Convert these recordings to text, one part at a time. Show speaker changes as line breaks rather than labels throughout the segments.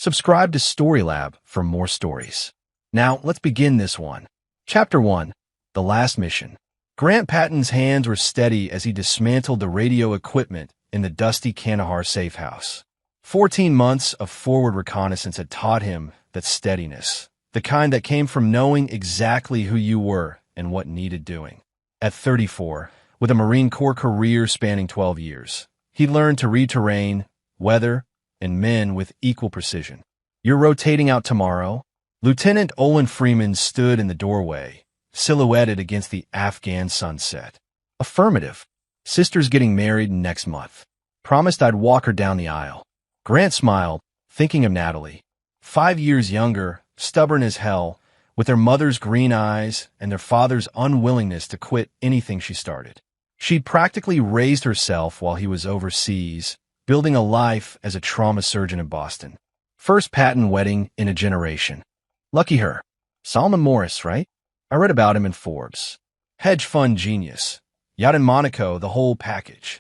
Subscribe to Storylab for more stories. Now, let's begin this one. Chapter 1. The Last Mission. Grant Patton's hands were steady as he dismantled the radio equipment in the dusty Kandahar safe house. 14 months of forward reconnaissance had taught him that steadiness, the kind that came from knowing exactly who you were and what needed doing. At 34, with a Marine Corps career spanning 12 years, he learned to read terrain, weather, and men with equal precision. "You're rotating out tomorrow?" Lieutenant Olin Freeman stood in the doorway, silhouetted against the Afghan sunset. "Affirmative. Sister's getting married next month. Promised I'd walk her down the aisle." Grant smiled, thinking of Natalie. 5 years younger, stubborn as hell, with their mother's green eyes and their father's unwillingness to quit anything she started. She'd practically raised herself while he was overseas, building a life as a trauma surgeon in Boston. First Patton wedding in a generation. Lucky her. Solomon Morris, right? I read about him in Forbes. Hedge fund genius. Yacht in Monaco, the whole package.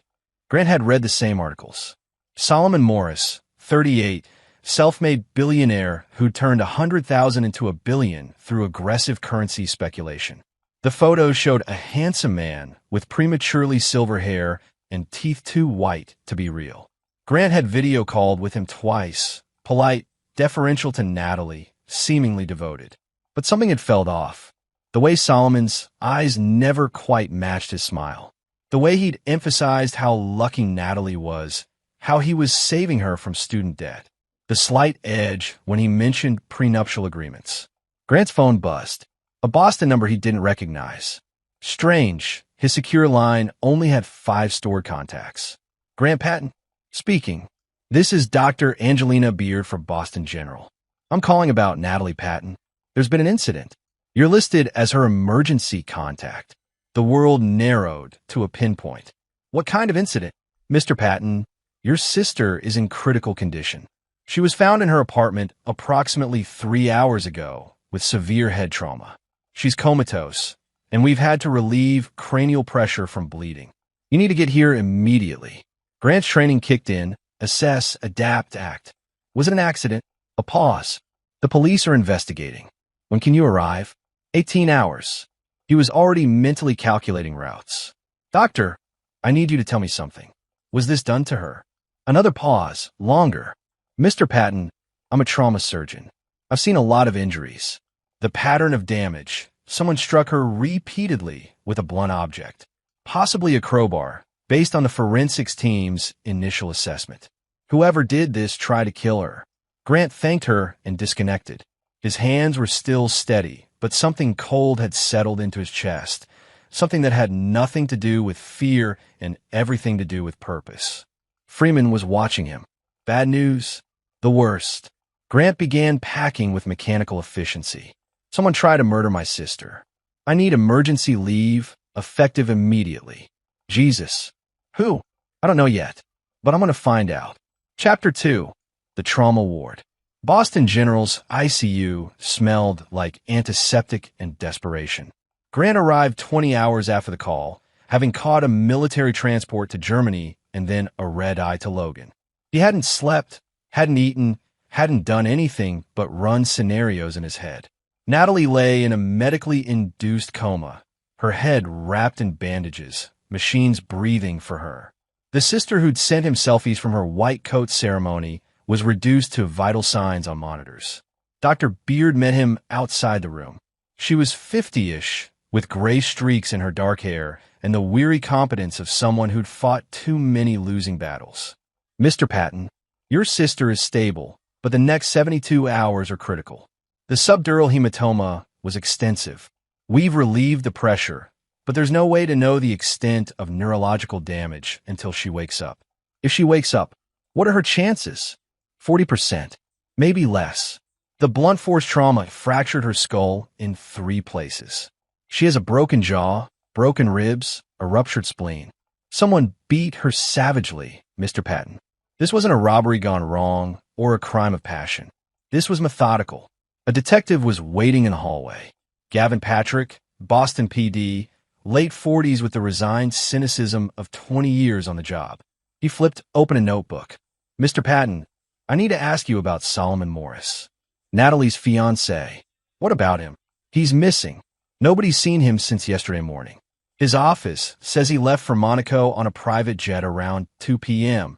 Grant had read the same articles. Solomon Morris, 38, self-made billionaire who turned 100,000 into $1 billion through aggressive currency speculation. The photos showed a handsome man with prematurely silver hair and teeth too white to be real. Grant had video called with him twice, polite, deferential to Natalie, seemingly devoted. But something had fell off. The way Solomon's eyes never quite matched his smile. The way he'd emphasized how lucky Natalie was, how he was saving her from student debt. The slight edge when he mentioned prenuptial agreements. Grant's phone buzzed. A Boston number he didn't recognize. Strange, his secure line only had 5 stored contacts. Grant Patton? Speaking. This is Dr. Angelina Beard for Boston General. I'm calling about Natalie Patton. There's been an incident. You're listed as her emergency contact. The world narrowed to a pinpoint. What kind of incident? Mr. Patton, your sister is in critical condition. She was found in her apartment approximately 3 hours ago with severe head trauma. She's comatose, and we've had to relieve cranial pressure from bleeding. You need to get here immediately. Grant's training kicked in. Assess, adapt, act. Was it an accident? A pause. The police are investigating. When can you arrive? 18 hours. He was already mentally calculating routes. Doctor, I need you to tell me something. Was this done to her? Another pause, longer. Mr. Patton, I'm a trauma surgeon. I've seen a lot of injuries. The pattern of damage. Someone struck her repeatedly with a blunt object. Possibly a crowbar, based on the forensics team's initial assessment. Whoever did this tried to kill her. Grant thanked her and disconnected. His hands were still steady, but something cold had settled into his chest, something that had nothing to do with fear and everything to do with purpose. Freeman was watching him. Bad news? The worst. Grant began packing with mechanical efficiency. Someone tried to murder my sister. I need emergency leave, effective immediately. Jesus. Who? I don't know yet, but I'm going to find out. Chapter 2. The Trauma Ward. Boston General's ICU smelled like antiseptic and desperation. Grant arrived 20 hours after the call, having caught a military transport to Germany and then a red-eye to Logan. He hadn't slept, hadn't eaten, hadn't done anything but run scenarios in his head. Natalie lay in a medically induced coma, her head wrapped in bandages, machines breathing for her. The sister who'd sent him selfies from her white coat ceremony was reduced to vital signs on monitors. Dr. Beard met him outside the room. She was 50-ish, with gray streaks in her dark hair and the weary competence of someone who'd fought too many losing battles. Mr. Patton, your sister is stable, but the next 72 hours are critical. The subdural hematoma was extensive. We've relieved the pressure, but there's no way to know the extent of neurological damage until she wakes up. If she wakes up, what are her chances? 40%, maybe less. The blunt force trauma fractured her skull in 3 places. She has a broken jaw, broken ribs, a ruptured spleen. Someone beat her savagely, Mr. Patton. This wasn't a robbery gone wrong or a crime of passion. This was methodical. A detective was waiting in the hallway. Gavin Patrick, Boston PD, late 40s with the resigned cynicism of 20 years on the job. He flipped open a notebook. Mr. Patton, I need to ask you about Solomon Morris, Natalie's fiancé. What about him? He's missing. Nobody's seen him since yesterday morning. His office says he left for Monaco on a private jet around 2 p.m.,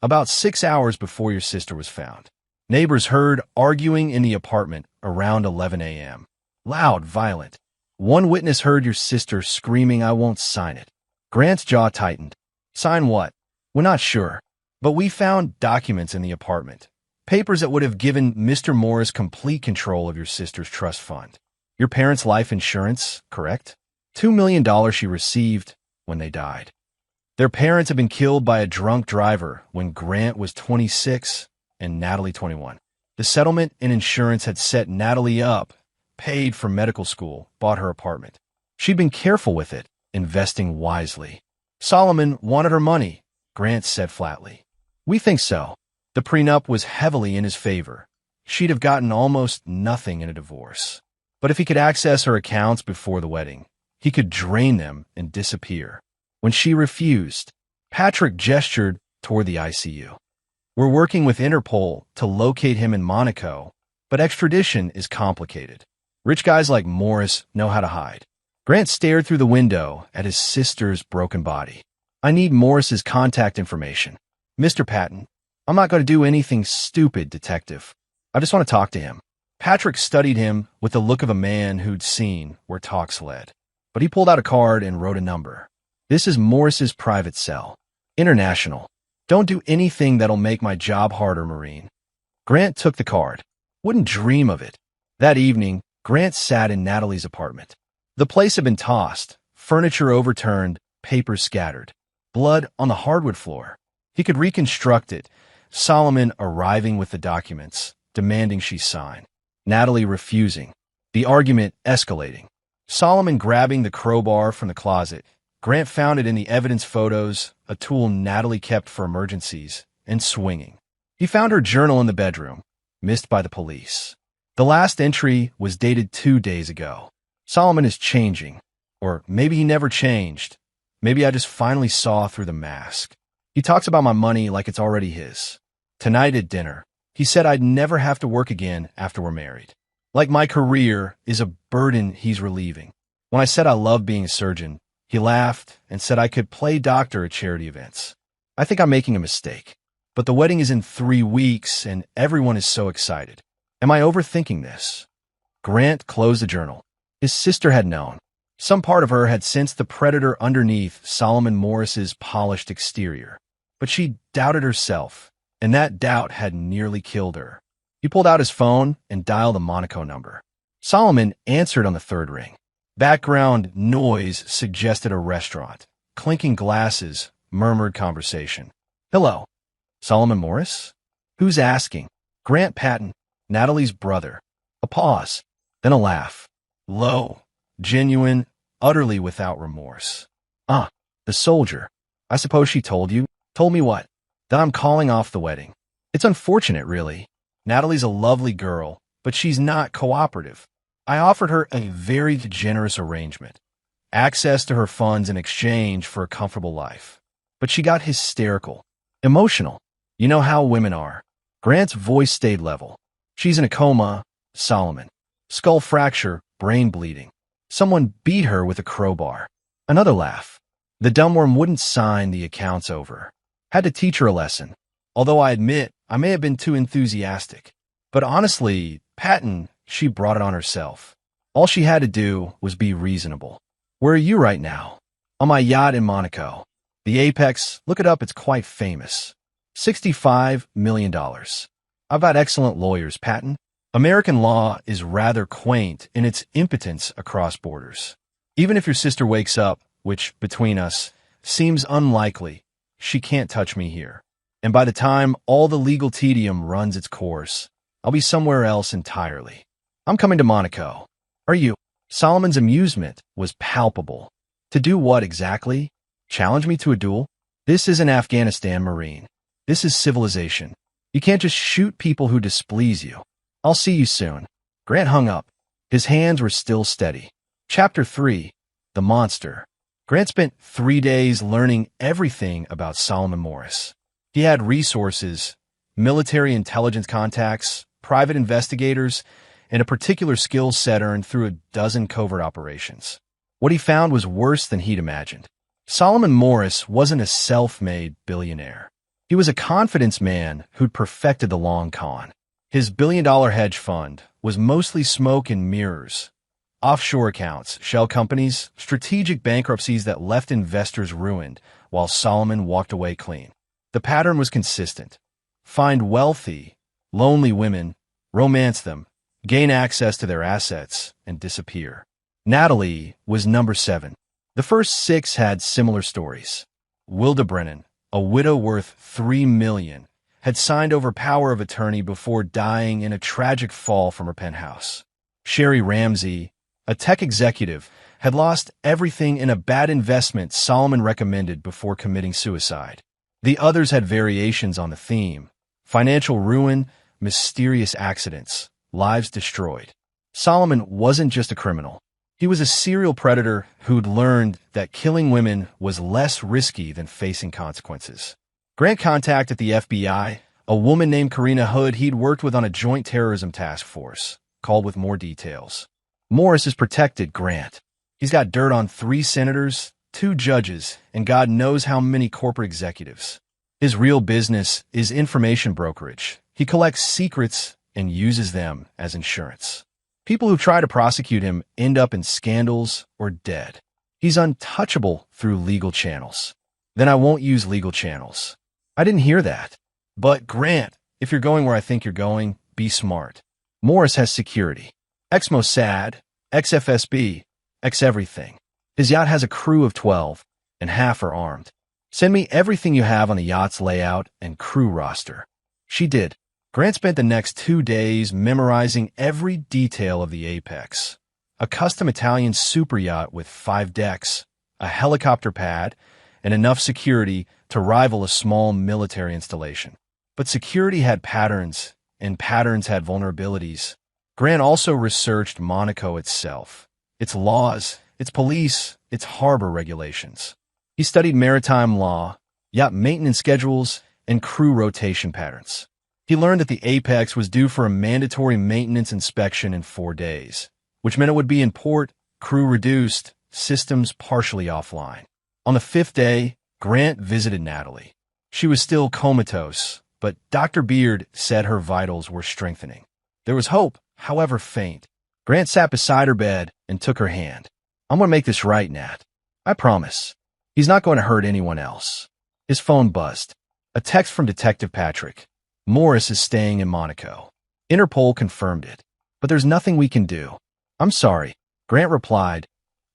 about 6 hours before your sister was found. Neighbors heard arguing in the apartment around 11 a.m. Loud, violent. One witness heard your sister screaming, "I won't sign it." Grant's jaw tightened. Sign what? We're not sure. But we found documents in the apartment. Papers that would have given Mr. Morris complete control of your sister's trust fund. Your parents' life insurance, correct? $2 million she received when they died. Their parents had been killed by a drunk driver when Grant was 26 and Natalie 21. The settlement and insurance had set Natalie up, paid for medical school, bought her apartment. She'd been careful with it, investing wisely. Solomon wanted her money, Grant said flatly. We think so. The prenup was heavily in his favor. She'd have gotten almost nothing in a divorce. But if he could access her accounts before the wedding, he could drain them and disappear. When she refused, Patrick gestured toward the ICU. We're working with Interpol to locate him in Monaco, but extradition is complicated. Rich guys like Morris know how to hide. Grant stared through the window at his sister's broken body. I need Morris's contact information. Mr. Patton, I'm not going to do anything stupid, detective. I just want to talk to him. Patrick studied him with the look of a man who'd seen where talks led. But he pulled out a card and wrote a number. This is Morris's private cell. International. Don't do anything that'll make my job harder, Marine. Grant took the card. Wouldn't dream of it. That evening, Grant sat in Natalie's apartment. The place had been tossed, furniture overturned, papers scattered, blood on the hardwood floor. He could reconstruct it. Solomon arriving with the documents, demanding she sign. Natalie refusing. The argument escalating. Solomon grabbing the crowbar from the closet. Grant found it in the evidence photos, a tool Natalie kept for emergencies, and swinging. He found her journal in the bedroom, missed by the police. The last entry was dated 2 days ago. Solomon is changing. Or maybe he never changed. Maybe I just finally saw through the mask. He talks about my money like it's already his. Tonight at dinner, he said I'd never have to work again after we're married. Like my career is a burden he's relieving. When I said I love being a surgeon, he laughed and said I could play doctor at charity events. I think I'm making a mistake. But the wedding is in 3 weeks and everyone is so excited. Am I overthinking this? Grant closed the journal. His sister had known. Some part of her had sensed the predator underneath Solomon Morris's polished exterior. But she doubted herself, and that doubt had nearly killed her. He pulled out his phone and dialed a Monaco number. Solomon answered on the third ring. Background noise suggested a restaurant. Clinking glasses, murmured conversation. Hello. Solomon Morris? Who's asking? Grant Patton, Natalie's brother. A pause, then a laugh. Low, genuine, utterly without remorse. Ah, the soldier. I suppose she told you? Told me what? That I'm calling off the wedding. It's unfortunate, really. Natalie's a lovely girl, but she's not cooperative. I offered her a very generous arrangement. Access to her funds in exchange for a comfortable life. But she got hysterical. Emotional. You know how women are. Grant's voice stayed level. She's in a coma, Solomon. Skull fracture, brain bleeding. Someone beat her with a crowbar. Another laugh. The dumbworm wouldn't sign the accounts over. Had to teach her a lesson. Although I admit I may have been too enthusiastic. But honestly, Patton, she brought it on herself. All she had to do was be reasonable. Where are you right now? On my yacht in Monaco. The Apex, look it up, it's quite famous. $65 million. I've got excellent lawyers, Patton. American law is rather quaint in its impotence across borders. Even if your sister wakes up, which, between us, seems unlikely, she can't touch me here. And by the time all the legal tedium runs its course, I'll be somewhere else entirely. I'm coming to Monaco. Are you? Solomon's amusement was palpable. To do what exactly? Challenge me to a duel? This isn't Afghanistan, Marine. This is civilization. You can't just shoot people who displease you. I'll see you soon. Grant hung up. His hands were still steady. Chapter 3. The Monster. Grant spent 3 days learning everything about Solomon Morris. He had resources, military intelligence contacts, private investigators, and a particular skill set earned through a dozen covert operations. What he found was worse than he'd imagined. Solomon Morris wasn't a self-made billionaire. He was a confidence man who'd perfected the long con. His billion-dollar hedge fund was mostly smoke and mirrors. Offshore accounts, shell companies, strategic bankruptcies that left investors ruined, while Solomon walked away clean. The pattern was consistent. Find wealthy, lonely women, romance them, gain access to their assets, and disappear. Natalie was number 7. The first 6 had similar stories. Wilda Brennan, a widow worth $3 million, had signed over power of attorney before dying in a tragic fall from her penthouse. Sherry Ramsey, a tech executive, had lost everything in a bad investment Solomon recommended before committing suicide. The others had variations on the theme: financial ruin, mysterious accidents, lives destroyed. Solomon wasn't just a criminal. He was a serial predator who'd learned that killing women was less risky than facing consequences. Grant contacted the FBI. A woman named Karina Hood he'd worked with on a joint terrorism task force called with more details. Morris has protected Grant. He's got dirt on 3 senators, 2 judges, and God knows how many corporate executives. His real business is information brokerage. He collects secrets and uses them as insurance. People who try to prosecute him end up in scandals or dead. He's untouchable through legal channels. Then I won't use legal channels. I didn't hear that. But Grant, if you're going where I think you're going, be smart. Morris has security. Ex-Mossad, ex-FSB, ex-everything. His yacht has a crew of 12, and half are armed. Send me everything you have on the yacht's layout and crew roster. She did. Grant spent the next 2 days memorizing every detail of the Apex. A custom Italian super yacht with 5 decks, a helicopter pad, and enough security to rival a small military installation. But security had patterns, and patterns had vulnerabilities. Grant also researched Monaco itself, its laws, its police, its harbor regulations. He studied maritime law, yacht maintenance schedules, and crew rotation patterns. He learned that the Apex was due for a mandatory maintenance inspection in 4 days, which meant it would be in port, crew reduced, systems partially offline. On the 5th day, Grant visited Natalie. She was still comatose, but Dr. Beard said her vitals were strengthening. There was hope, however faint. Grant sat beside her bed and took her hand. I'm going to make this right, Nat. I promise. He's not going to hurt anyone else. His phone buzzed. A text from Detective Patrick. Morris is staying in Monaco. Interpol confirmed it. But there's nothing we can do. I'm sorry. Grant replied,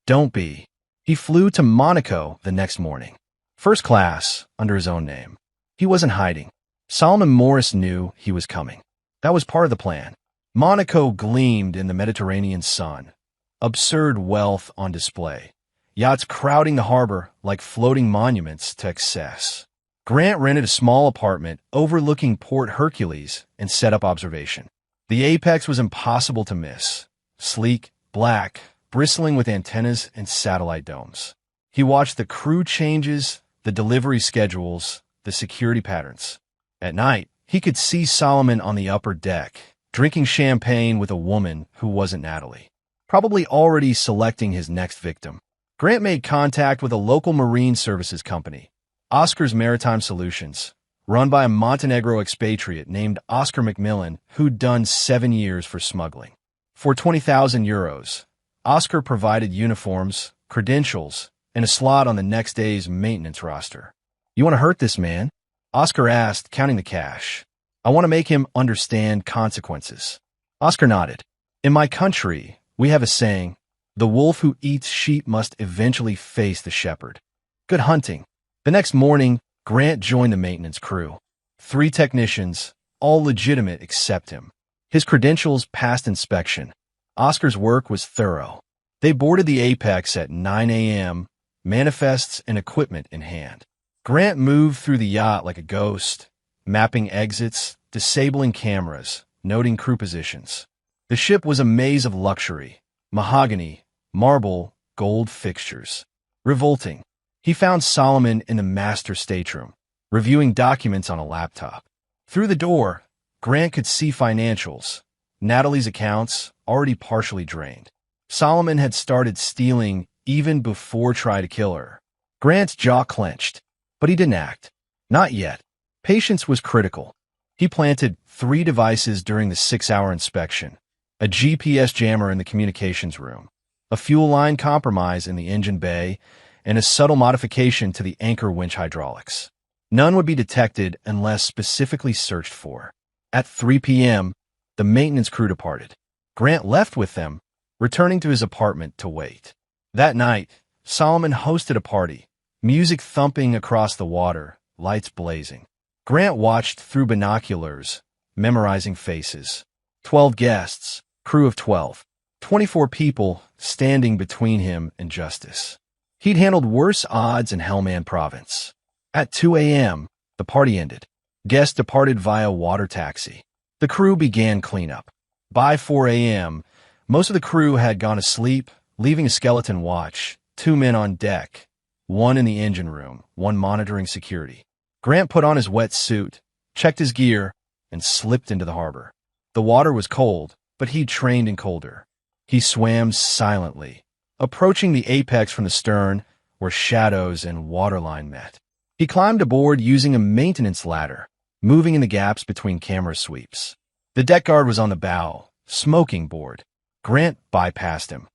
Don't be. He flew to Monaco the next morning. First class, under his own name. He wasn't hiding. Solomon Morris knew he was coming. That was part of the plan. Monaco gleamed in the Mediterranean sun. Absurd wealth on display. Yachts crowding the harbor like floating monuments to excess. Grant rented a small apartment overlooking Port Hercules and set up observation. The Apex was impossible to miss. Sleek, black, bristling with antennas and satellite domes. He watched the crew changes, the delivery schedules, the security patterns. At night, he could see Solomon on the upper deck, drinking champagne with a woman who wasn't Natalie, probably already selecting his next victim. Grant made contact with a local marine services company, Oscar's Maritime Solutions, run by a Montenegro expatriate named Oscar McMillan, who'd done 7 years for smuggling. For 20,000 euros, Oscar provided uniforms, credentials, and a slot on the next day's maintenance roster. You want to hurt this man? Oscar asked, counting the cash. I want to make him understand consequences. Oscar nodded. In my country, we have a saying, the wolf who eats sheep must eventually face the shepherd. Good hunting. The next morning, Grant joined the maintenance crew. 3 technicians, all legitimate except him. His credentials passed inspection. Oscar's work was thorough. They boarded the Apex at 9 a.m., manifests and equipment in hand. Grant moved through the yacht like a ghost, mapping exits, disabling cameras, noting crew positions. The ship was a maze of luxury, mahogany, marble, gold fixtures. Revolting. He found Solomon in the master stateroom, reviewing documents on a laptop. Through the door, Grant could see financials. Natalie's accounts already partially drained. Solomon had started stealing even before trying to kill her. Grant's jaw clenched, but he didn't act. Not yet. Patience was critical. He planted 3 devices during the 6-hour inspection: a GPS jammer in the communications room, a fuel line compromise in the engine bay, and a subtle modification to the anchor winch hydraulics. None would be detected unless specifically searched for. At 3 p.m., the maintenance crew departed. Grant left with them, returning to his apartment to wait. That night, Solomon hosted a party, music thumping across the water, lights blazing. Grant watched through binoculars, memorizing faces. 12 guests, crew of 12. 24 people standing between him and justice. He'd handled worse odds in Hellman Province. At 2 a.m., the party ended. Guests departed via water taxi. The crew began cleanup. By 4 a.m., most of the crew had gone to sleep, leaving a skeleton watch, 2 men on deck, 1 in the engine room, 1 monitoring security. Grant put on his wet suit, checked his gear, and slipped into the harbor. The water was cold, but he'd trained in colder. He swam silently, approaching the apex from the stern, where shadows and waterline met. He climbed aboard using a maintenance ladder, moving in the gaps between camera sweeps. The deck guard was on the bow, smoking board. Grant bypassed him,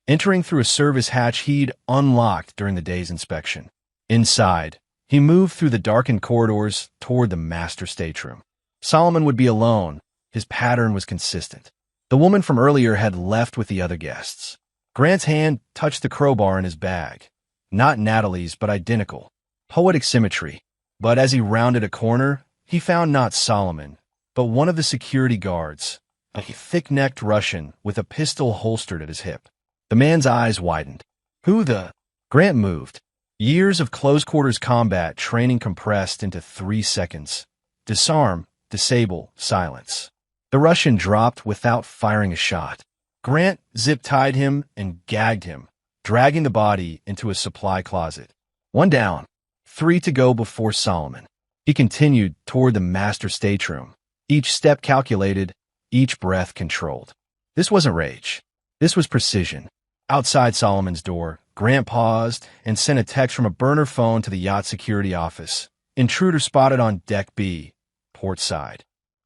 entering through a service hatch he'd unlocked during the day's inspection. Inside, he moved through the darkened corridors toward the master stateroom. Solomon would be alone. His pattern was consistent. The woman from earlier had left with the other guests. Grant's hand touched the crowbar in his bag. Not Natalie's, but identical. Poetic symmetry. But as he rounded a corner, he found not Solomon, but one of the security guards, a thick-necked Russian with a pistol holstered at his hip. The man's eyes widened. Who the... Grant moved. Years of close-quarters combat training compressed into 3 seconds. Disarm, disable, silence. The Russian dropped without firing a shot. Grant zip-tied him and gagged him, dragging the body into a supply closet. 1 down, 3 to go before Solomon. He continued toward the master stateroom, each step calculated, each breath controlled. This wasn't rage. This was precision. Outside Solomon's door, Grant paused and sent a text from a burner phone to the yacht security office. Intruder spotted on deck B, port side.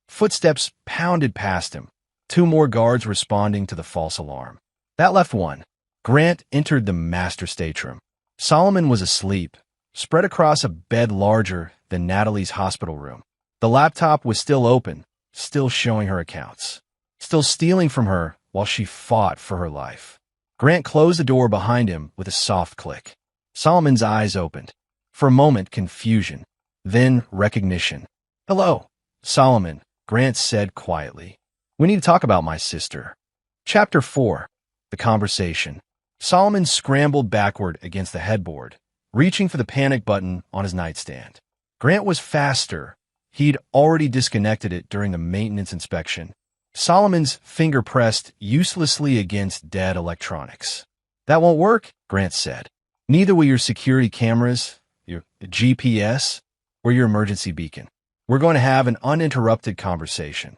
Footsteps pounded past him. 2 more guards responding to the false alarm. That left 1. Grant entered the master stateroom. Solomon was asleep, spread across a bed larger than Natalie's hospital room. The laptop was still open, still showing her accounts, still stealing from her while she fought for her life. Grant closed the door behind him with a soft click. Solomon's eyes opened. For a moment, confusion, then recognition. "Hello, Solomon," Grant said quietly. "We need to talk about my sister." Chapter 4. The Conversation. Solomon scrambled backward against the headboard, reaching for the panic button on his nightstand. Grant was faster. He'd already disconnected it during the maintenance inspection. Solomon's finger pressed uselessly against dead electronics. "That won't work," Grant said. "Neither will your security cameras, your GPS, or your emergency beacon. We're going to have an uninterrupted conversation."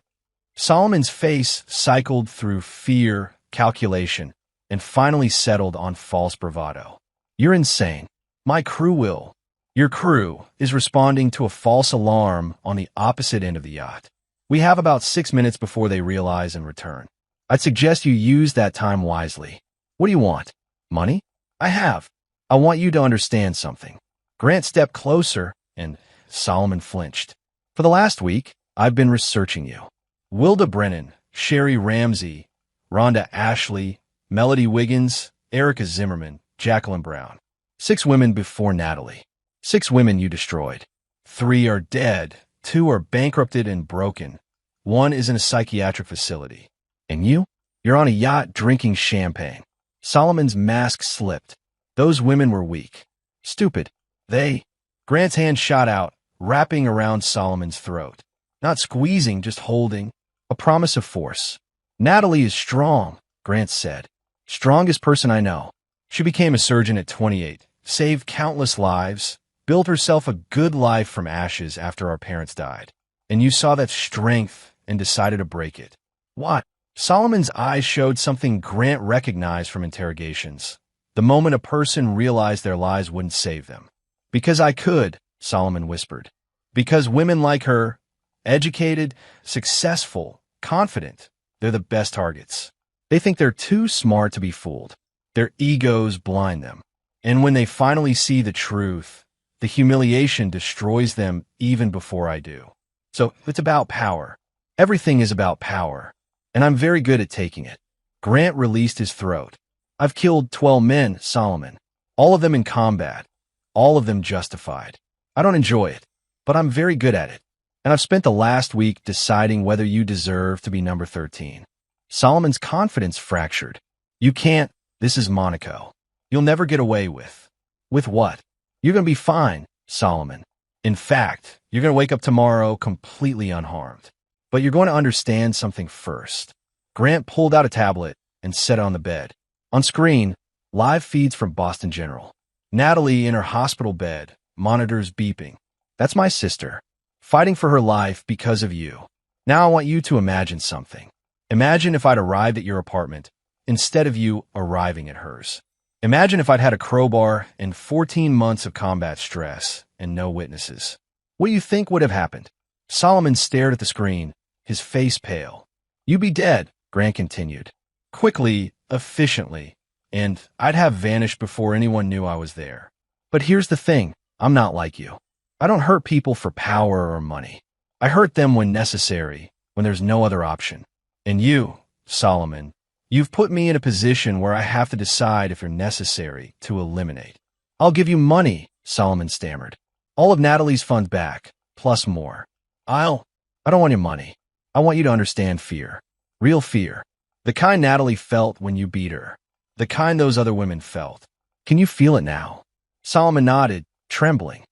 Solomon's face cycled through fear, calculation, and finally settled on false bravado. "You're insane. My crew will. Your crew is responding to a false alarm on the opposite end of the yacht. We have about 6 minutes before they realize and return. I'd suggest you use that time wisely. What do you want? Money? I have. I want you to understand something." Grant stepped closer, and Solomon flinched. "For the last week, I've been researching you. Wilda Brennan, Sherry Ramsey, Rhonda Ashley, Melody Wiggins, Erica Zimmerman, Jacqueline Brown. 6 women before Natalie. 6 women you destroyed. 3 are dead. 2 are bankrupted and broken. 1 is in a psychiatric facility. And you? You're on a yacht drinking champagne." Solomon's mask slipped. Those women were weak. Stupid. They... Grant's hand shot out, wrapping around Solomon's throat. Not squeezing, just holding. A promise of force. "Natalie is strong," Grant said. "Strongest person I know. She became a surgeon at 28, saved countless lives, built herself a good life from ashes after our parents died. and you saw that strength and decided to break it. What? Solomon's eyes showed something Grant recognized from interrogations. The moment a person realized their lies wouldn't save them. Because I could, Solomon whispered. Because women like her, educated, successful, confident, they're the best targets. They think they're too smart to be fooled. Their egos blind them. And when they finally see the truth, the humiliation destroys them even before I do. So it's about power. Everything is about power. And I'm very good at taking it. Grant released his throat. I've killed 12 men, Solomon. All of them in combat. All of them justified. I don't enjoy it, but I'm very good at it. And I've spent the last week deciding whether you deserve to be number 13. Solomon's confidence fractured. You can't. This is Monaco. You'll never get away with. With what? You're going to be fine, Solomon. In fact, you're going to wake up tomorrow completely unharmed. But you're going to understand something first. Grant pulled out a tablet and set it on the bed. On screen, live feeds from Boston General. Natalie in her hospital bed, monitors beeping. That's my sister, fighting for her life because of you. Now I want you to imagine something. Imagine if I'd arrived at your apartment instead of you arriving at hers. Imagine if I'd had a crowbar and 14 months of combat stress and no witnesses. What do you think would have happened? Solomon stared at the screen, his face pale. You'd be dead, Grant continued. Quickly, efficiently, and I'd have vanished before anyone knew I was there. But here's the thing, I'm not like you. I don't hurt people for power or money. I hurt them when necessary, when there's no other option. And you, Solomon, you've put me in a position where I have to decide if you're necessary to eliminate. I'll give you money, Solomon stammered. All of Natalie's funds back, plus more. I don't want your money. I want you to understand fear. Real fear. The kind Natalie felt when you beat her. The kind those other women felt. Can you feel it now? Solomon nodded, trembling.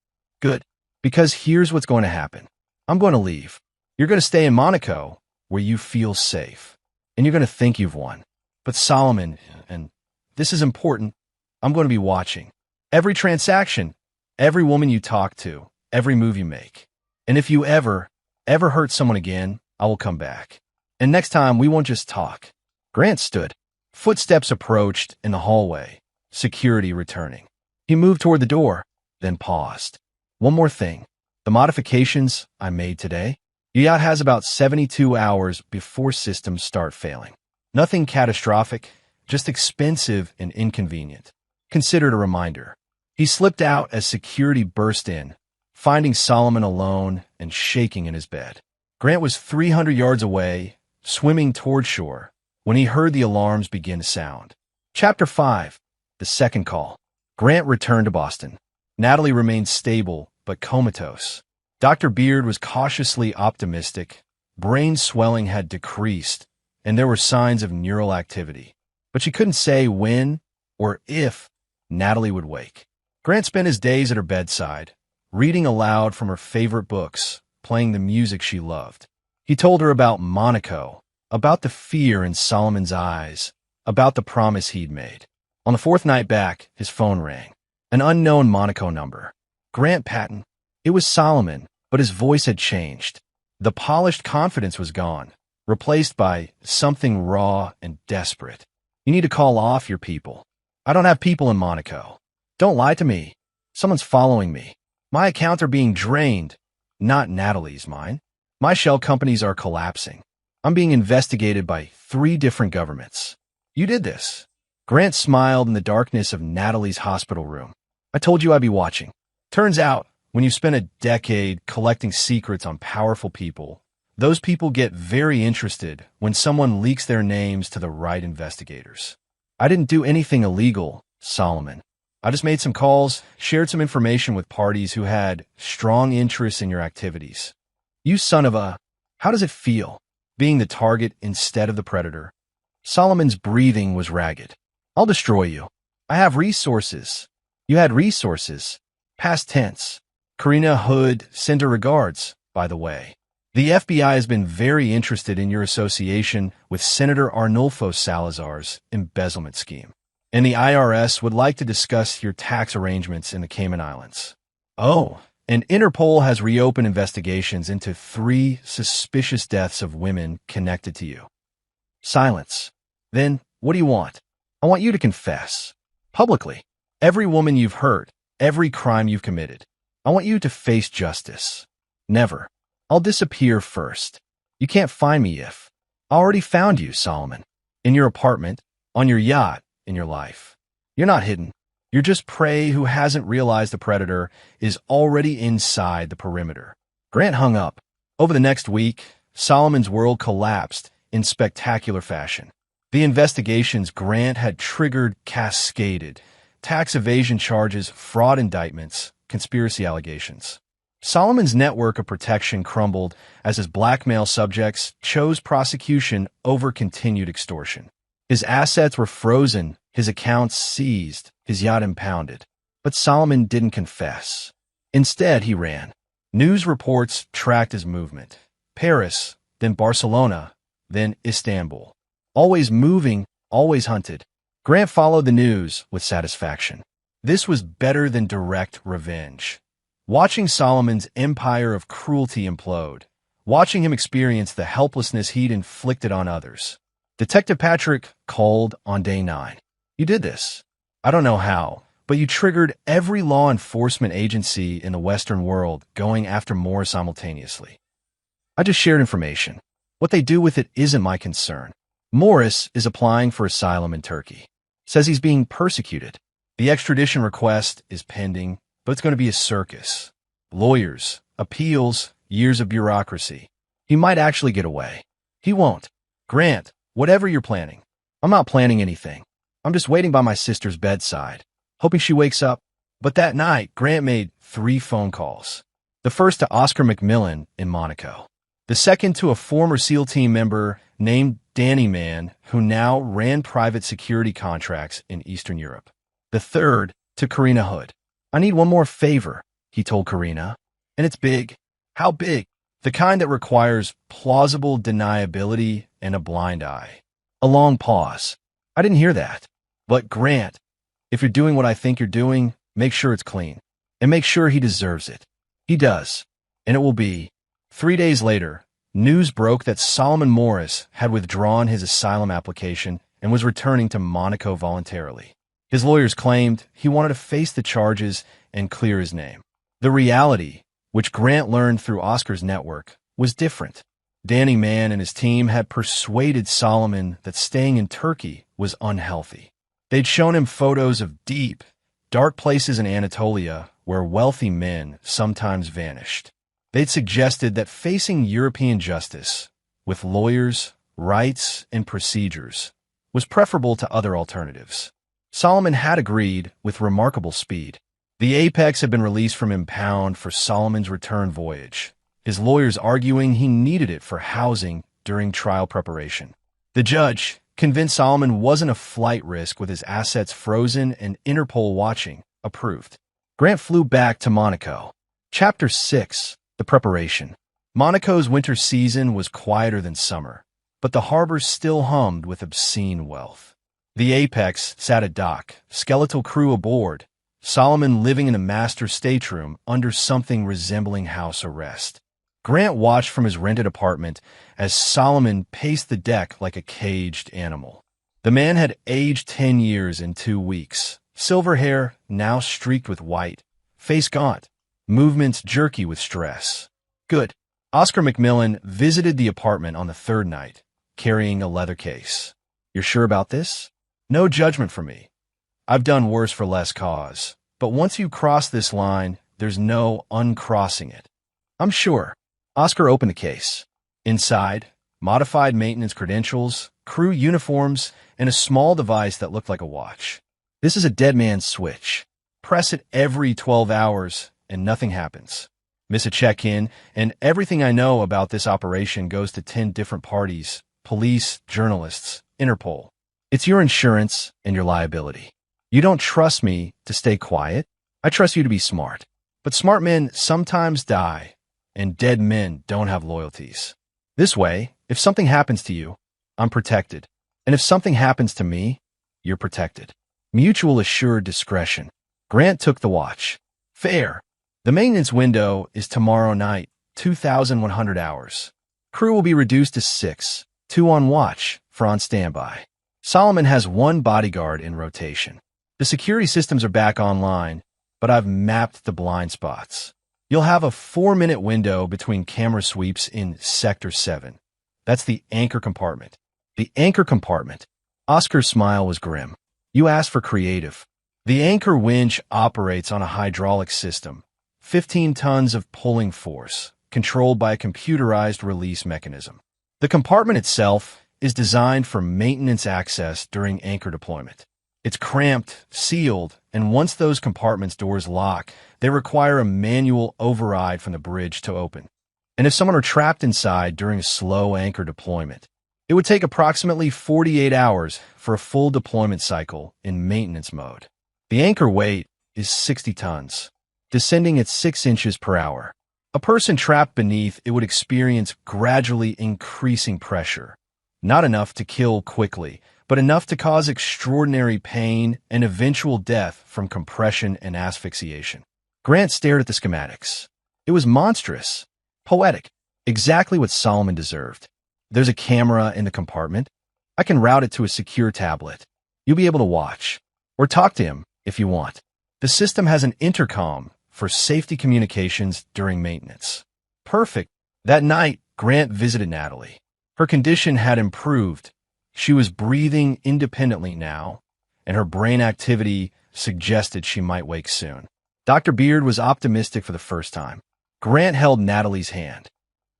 Good. Because here's what's going to happen. I'm going to leave. You're going to stay in Monaco, where you feel safe. And you're going to think you've won. But Solomon, and this is important, I'm going to be watching. Every transaction, every woman you talk to, every move you make. And if you ever hurt someone again, I will come back. And next time, we won't just talk. Grant stood. Footsteps approached in the hallway, security returning. He moved toward the door, then paused. One more thing. The modifications I made today, your yacht has about 72 hours before systems start failing. Nothing catastrophic, just expensive and inconvenient. Consider it a reminder. He slipped out as security burst in, finding Solomon alone and shaking in his bed. Grant was 300 yards away, swimming toward shore, when he heard the alarms begin to sound. Chapter 5. The second call. Grant returned to Boston. Natalie remained stable, but comatose. Dr. Beard was cautiously optimistic. Brain swelling had decreased, and there were signs of neural activity. But she couldn't say when or if Natalie would wake. Grant spent his days at her bedside, reading aloud from her favorite books, playing the music she loved. He told her about Monaco, about the fear in Solomon's eyes, about the promise he'd made. On the fourth night back, his phone rang. An unknown Monaco number. Grant Patton. It was Solomon, but his voice had changed. The polished confidence was gone, replaced by something raw and desperate. You need to call off your people. I don't have people in Monaco. Don't lie to me. Someone's following me. My accounts are being drained. Not Natalie's, mine. My shell companies are collapsing. I'm being investigated by 3 different governments. You did this. Grant smiled in the darkness of Natalie's hospital room. I told you I'd be watching. Turns out, when you spend a decade collecting secrets on powerful people, those people get very interested when someone leaks their names to the right investigators. I didn't do anything illegal, Solomon. I just made some calls, shared some information with parties who had strong interests in your activities. You son of a... How does it feel, being the target instead of the predator? Solomon's breathing was ragged. I'll destroy you. I have resources. You had resources. Past tense. Karina Hood sent her regards, by the way. The FBI has been very interested in your association with Senator Arnulfo Salazar's embezzlement scheme. And the IRS would like to discuss your tax arrangements in the Cayman Islands. Oh, And Interpol has reopened investigations into 3 suspicious deaths of women connected to you. Silence. Then, what do you want? I want you to confess. Publicly. Every woman you've hurt, every crime you've committed. I want you to face justice. Never. I'll disappear first. You can't find me if. I already found you, Solomon. In your apartment, on your yacht, in your life. You're not hidden. You're just prey who hasn't realized the predator is already inside the perimeter. Grant hung up. Over the next week, Solomon's world collapsed in spectacular fashion. The investigations Grant had triggered cascaded. Tax evasion charges, fraud indictments, conspiracy allegations. Solomon's network of protection crumbled as his blackmail subjects chose prosecution over continued extortion. His assets were frozen, his accounts seized, his yacht impounded. But Solomon didn't confess. Instead, he ran. News reports tracked his movement. Paris, then Barcelona, then Istanbul. Always moving, always hunted. Grant followed the news with satisfaction. This was better than direct revenge. Watching Solomon's empire of cruelty implode. Watching him experience the helplessness he'd inflicted on others. Detective Patrick called on day 9. You did this. I don't know how, but you triggered every law enforcement agency in the Western world going after Moore simultaneously. I just shared information. What they do with it isn't my concern. Morris is applying for asylum in Turkey. Says he's being persecuted. The extradition request is pending, but it's going to be a circus. Lawyers, appeals, years of bureaucracy. He might actually get away. He won't. Grant, whatever you're planning. I'm not planning anything. I'm just waiting by my sister's bedside, hoping she wakes up. But that night, Grant made 3 phone calls. The first to Oscar McMillan in Monaco. The second to a former SEAL team member named Danny Mann, who now ran private security contracts in Eastern Europe. The third to Karina Hood. I need one more favor, he told Karina. And it's big. How big? The kind that requires plausible deniability and a blind eye. A long pause. I didn't hear that. But Grant, if you're doing what I think you're doing, make sure it's clean. And make sure he deserves it. He does. And it will be. 3 days later, news broke that Solomon Morris had withdrawn his asylum application and was returning to Monaco voluntarily. His lawyers claimed he wanted to face the charges and clear his name. The reality, which Grant learned through Oscar's network, was different. Danny Mann and his team had persuaded Solomon that staying in Turkey was unhealthy. They'd shown him photos of deep, dark places in Anatolia where wealthy men sometimes vanished. They'd suggested that facing European justice, with lawyers, rights, and procedures, was preferable to other alternatives. Solomon had agreed with remarkable speed. The Apex had been released from impound for Solomon's return voyage, his lawyers arguing he needed it for housing during trial preparation. The judge, convinced Solomon wasn't a flight risk with his assets frozen and Interpol watching, approved. Grant flew back to Monaco. Chapter 6. The preparation. Monaco's winter season was quieter than summer, but the harbor still hummed with obscene wealth. The Apex sat at dock, skeletal crew aboard, Solomon living in a master stateroom under something resembling house arrest. Grant watched from his rented apartment as Solomon paced the deck like a caged animal. The man had aged 10 years in 2 weeks, silver hair now streaked with white, face gaunt, movements jerky with stress. Good. Oscar McMillan visited the apartment on the 3rd night, carrying a leather case. You're sure about this? No judgment from me. I've done worse for less cause. But once you cross this line, there's no uncrossing it. I'm sure. Oscar opened the case. Inside, modified maintenance credentials, crew uniforms, and a small device that looked like a watch. This is a dead man's switch. Press it every 12 hours, and nothing happens. Miss a check-in, and everything I know about this operation goes to 10 different parties, police, journalists, Interpol. It's your insurance and your liability. You don't trust me to stay quiet. I trust you to be smart. But smart men sometimes die, and dead men don't have loyalties. This way, if something happens to you, I'm protected. And if something happens to me, you're protected. Mutual assured discretion. Grant took the watch. Fair. The maintenance window is tomorrow night, 2,100 hours. Crew will be reduced to 6, 2 on watch, for on standby. Solomon has 1 bodyguard in rotation. The security systems are back online, but I've mapped the blind spots. You'll have a 4-minute window between camera sweeps in Sector 7. That's the anchor compartment. The anchor compartment. Oscar's smile was grim. You asked for creative. The anchor winch operates on a hydraulic system, 15 tons of pulling force, controlled by a computerized release mechanism. The compartment itself is designed for maintenance access during anchor deployment. It's cramped, sealed, and once those compartments' doors lock, they require a manual override from the bridge to open. And if someone are trapped inside during a slow anchor deployment, it would take approximately 48 hours for a full deployment cycle in maintenance mode. The anchor weight is 60 tons, descending at 6 inches per hour. A person trapped beneath it would experience gradually increasing pressure, not enough to kill quickly, but enough to cause extraordinary pain and eventual death from compression and asphyxiation. Grant stared at the schematics. It was monstrous, poetic, exactly what Solomon deserved. There's a camera in the compartment. I can route it to a secure tablet. You'll be able to watch, or talk to him if you want. The system has an intercom for safety communications during maintenance. Perfect. That night, Grant visited Natalie. Her condition had improved. She was breathing independently now, and her brain activity suggested she might wake soon. Dr. Beard was optimistic for the first time. Grant held Natalie's hand.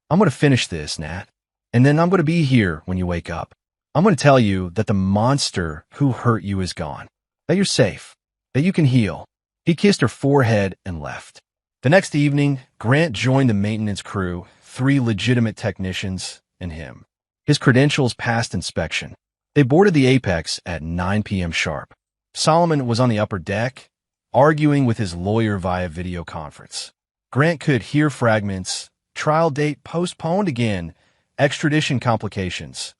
I'm going to finish this, Nat, and then I'm going to be here when you wake up. I'm going to tell you that the monster who hurt you is gone, that you're safe, that you can heal. He kissed her forehead and left. The next evening, Grant joined the maintenance crew, 3 legitimate technicians and him. His credentials passed inspection. They boarded the Apex at 9 p.m. sharp. Solomon was on the upper deck, arguing with his lawyer via video conference. Grant could hear fragments. Trial date postponed again. Extradition complications.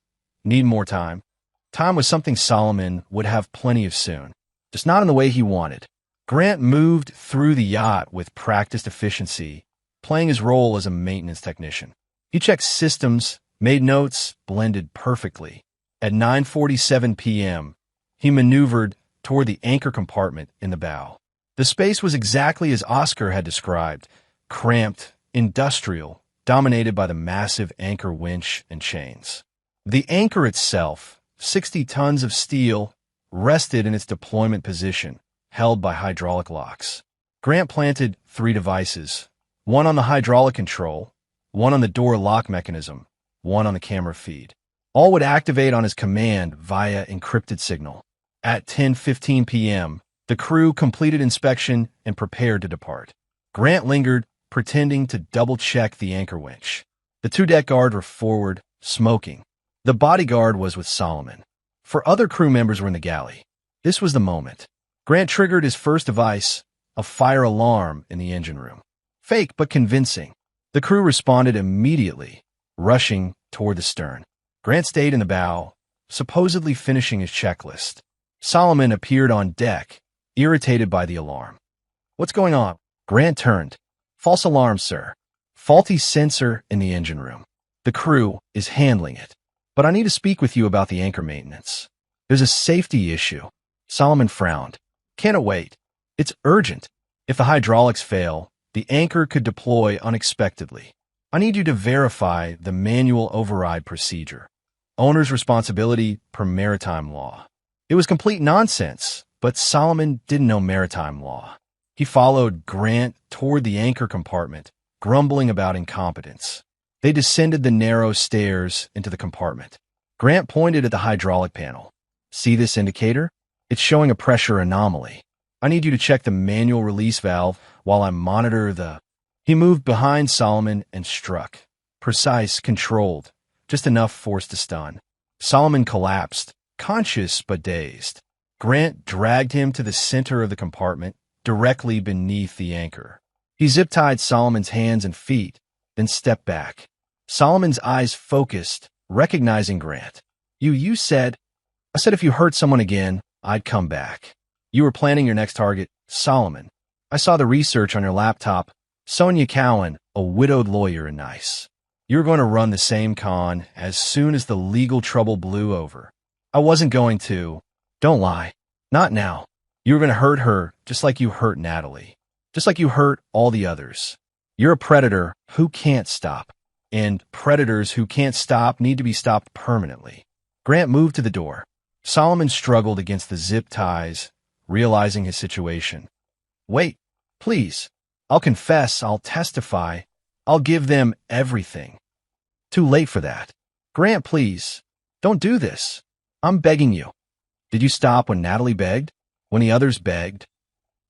Need more time. Time was something Solomon would have plenty of soon, just not in the way he wanted. Grant moved through the yacht with practiced efficiency, playing his role as a maintenance technician. He checked systems, made notes, blended perfectly. At 9:47 p.m., he maneuvered toward the anchor compartment in the bow. The space was exactly as Oscar had described, cramped, industrial, dominated by the massive anchor winch and chains. The anchor itself, 60 tons of steel, rested in its deployment position, held by hydraulic locks. Grant planted 3 devices, 1 on the hydraulic control, 1 on the door lock mechanism, 1 on the camera feed. All would activate on his command via encrypted signal. At 10:15 p.m., the crew completed inspection and prepared to depart. Grant lingered, pretending to double-check the anchor winch. The 2 deck guards were forward, smoking. The bodyguard was with Solomon. 4 other crew members were in the galley. This was the moment. Grant triggered his first device, a fire alarm in the engine room. Fake but convincing. The crew responded immediately, rushing toward the stern. Grant stayed in the bow, supposedly finishing his checklist. Solomon appeared on deck, irritated by the alarm. What's going on? Grant turned. False alarm, sir. Faulty sensor in the engine room. The crew is handling it. But I need to speak with you about the anchor maintenance. There's a safety issue. Solomon frowned. Can it wait? It's urgent. If the hydraulics fail, the anchor could deploy unexpectedly. I need you to verify the manual override procedure. Owner's responsibility per maritime law. It was complete nonsense, but Solomon didn't know maritime law. He followed Grant toward the anchor compartment, grumbling about incompetence. They descended the narrow stairs into the compartment. Grant pointed at the hydraulic panel. See this indicator? It's showing a pressure anomaly. I need you to check the manual release valve while I monitor the... He moved behind Solomon and struck. Precise, controlled, just enough force to stun. Solomon collapsed, conscious but dazed. Grant dragged him to the center of the compartment, directly beneath the anchor. He zip-tied Solomon's hands and feet, then stepped back. Solomon's eyes focused, recognizing Grant. You said... I said if you hurt someone again, I'd come back. You were planning your next target, Solomon. I saw the research on your laptop. Sonia Cowan, a widowed lawyer and nice. You're going to run the same con as soon as the legal trouble blew over. I wasn't going to. Don't lie. Not now. You were going to hurt her just like you hurt Natalie. Just like you hurt all the others. You're a predator who can't stop. And predators who can't stop need to be stopped permanently. Grant moved to the door. Solomon struggled against the zip ties, realizing his situation. Wait, please. I'll confess, I'll testify. I'll give them everything. Too late for that. Grant, please. Don't do this. I'm begging you. Did you stop when Natalie begged? When the others begged?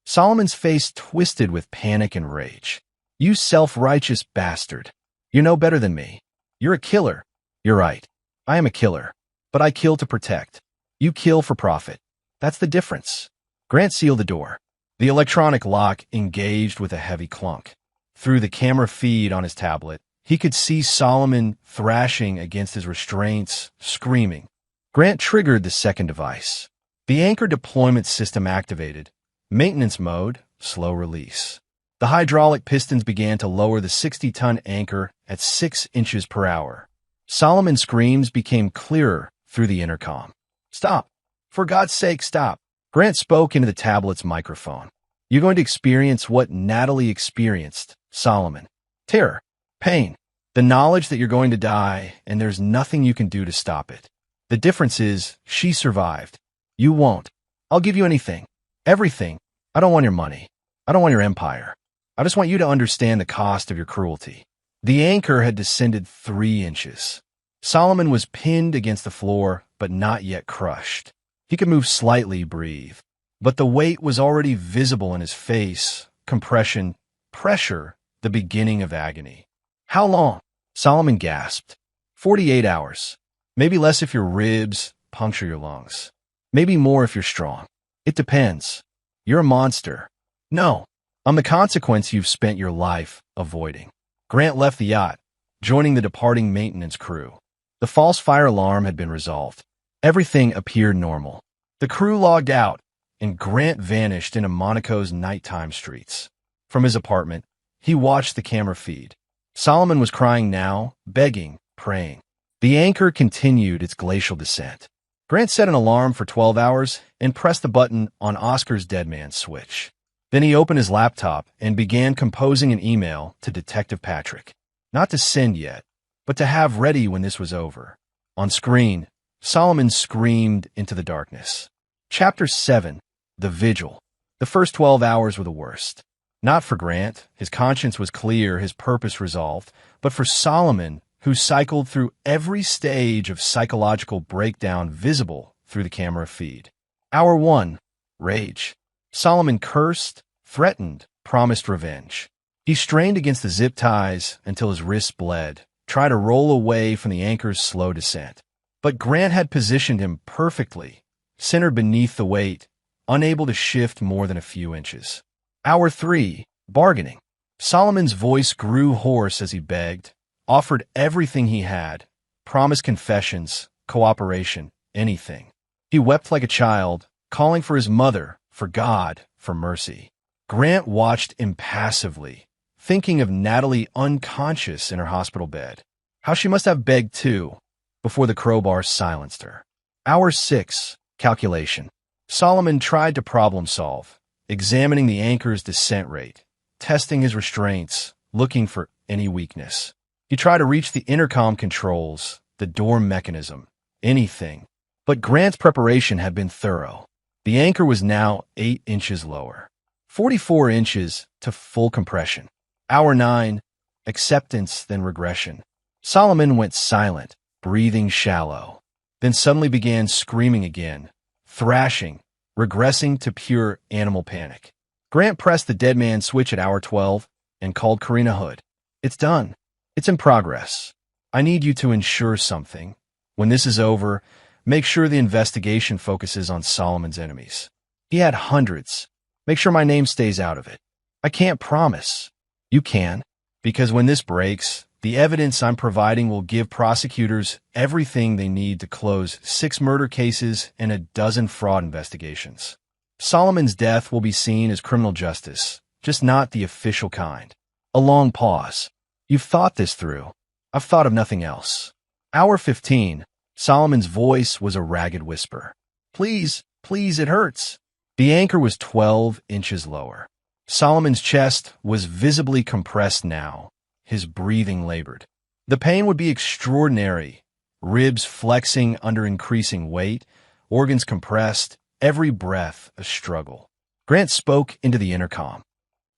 Solomon's face twisted with panic and rage. You self-righteous bastard. You're no better than me. You're a killer. You're right. I am a killer. But I kill to protect. You kill for profit. That's the difference. Grant sealed the door. The electronic lock engaged with a heavy clunk. Through the camera feed on his tablet, he could see Solomon thrashing against his restraints, screaming. Grant triggered the second device. The anchor deployment system activated. Maintenance mode, slow release. The hydraulic pistons began to lower the 60-ton anchor at 6 inches per hour. Solomon's screams became clearer through the intercom. Stop. For God's sake, stop. Grant spoke into the tablet's microphone. You're going to experience what Natalie experienced, Solomon. Terror, pain, the knowledge that you're going to die, and there's nothing you can do to stop it. The difference is, she survived. You won't. I'll give you anything. Everything. I don't want your money. I don't want your empire. I just want you to understand the cost of your cruelty. The anchor had descended 3 inches. Solomon was pinned against the floor, but not yet crushed. He could move slightly, breathe. But the weight was already visible in his face. Compression, pressure, the beginning of agony. How long? Solomon gasped. 48 hours. Maybe less if your ribs puncture your lungs. Maybe more if you're strong. It depends. You're a monster. No, I'm the consequence you've spent your life avoiding. Grant left the yacht, joining the departing maintenance crew. The false fire alarm had been resolved. Everything appeared normal. The crew logged out, and Grant vanished into Monaco's nighttime streets. From his apartment, he watched the camera feed. Solomon was crying now, begging, praying. The anchor continued its glacial descent. Grant set an alarm for 12 hours and pressed the button on Oscar's dead man switch. Then he opened his laptop and began composing an email to Detective Patrick. Not to send yet, but to have ready when this was over. On screen, Solomon screamed into the darkness. Chapter 7. The Vigil. The first 12 hours were the worst. Not for Grant, his conscience was clear, his purpose resolved, but for Solomon, who cycled through every stage of psychological breakdown visible through the camera feed. Hour 1. Rage. Solomon cursed, threatened, promised revenge. He strained against the zip ties until his wrists bled, tried to roll away from the anchor's slow descent. But Grant had positioned him perfectly, centered beneath the weight, unable to shift more than a few inches. Hour 3. Bargaining. Solomon's voice grew hoarse as he begged, offered everything he had, promised confessions, cooperation, anything. He wept like a child, calling for his mother, for God, for mercy. Grant watched impassively, thinking of Natalie unconscious in her hospital bed. How she must have begged too, before the crowbar silenced her. Hour 6. Calculation. Solomon tried to problem solve, examining the anchor's descent rate, testing his restraints, looking for any weakness. He tried to reach the intercom controls, the door mechanism, anything. But Grant's preparation had been thorough. The anchor was now 8 inches lower, 44 inches to full compression. Hour 9. Acceptance, then regression. Solomon went silent, breathing shallow, then suddenly began screaming again, thrashing, regressing to pure animal panic. Grant pressed the dead man switch at hour 12 and called Karina Hood. It's done. It's in progress. I need you to ensure something. When this is over, make sure the investigation focuses on Solomon's enemies. He had hundreds. Make sure my name stays out of it. I can't promise. You can, because when this breaks, the evidence I'm providing will give prosecutors everything they need to close 6 murder cases and a dozen fraud investigations. Solomon's death will be seen as criminal justice, just not the official kind. A long pause. You've thought this through. I've thought of nothing else. Hour 15. Solomon's voice was a ragged whisper. Please, please, it hurts. The anchor was 12 inches lower. Solomon's chest was visibly compressed now. His breathing labored. The pain would be extraordinary. Ribs flexing under increasing weight, organs compressed, every breath a struggle. Grant spoke into the intercom.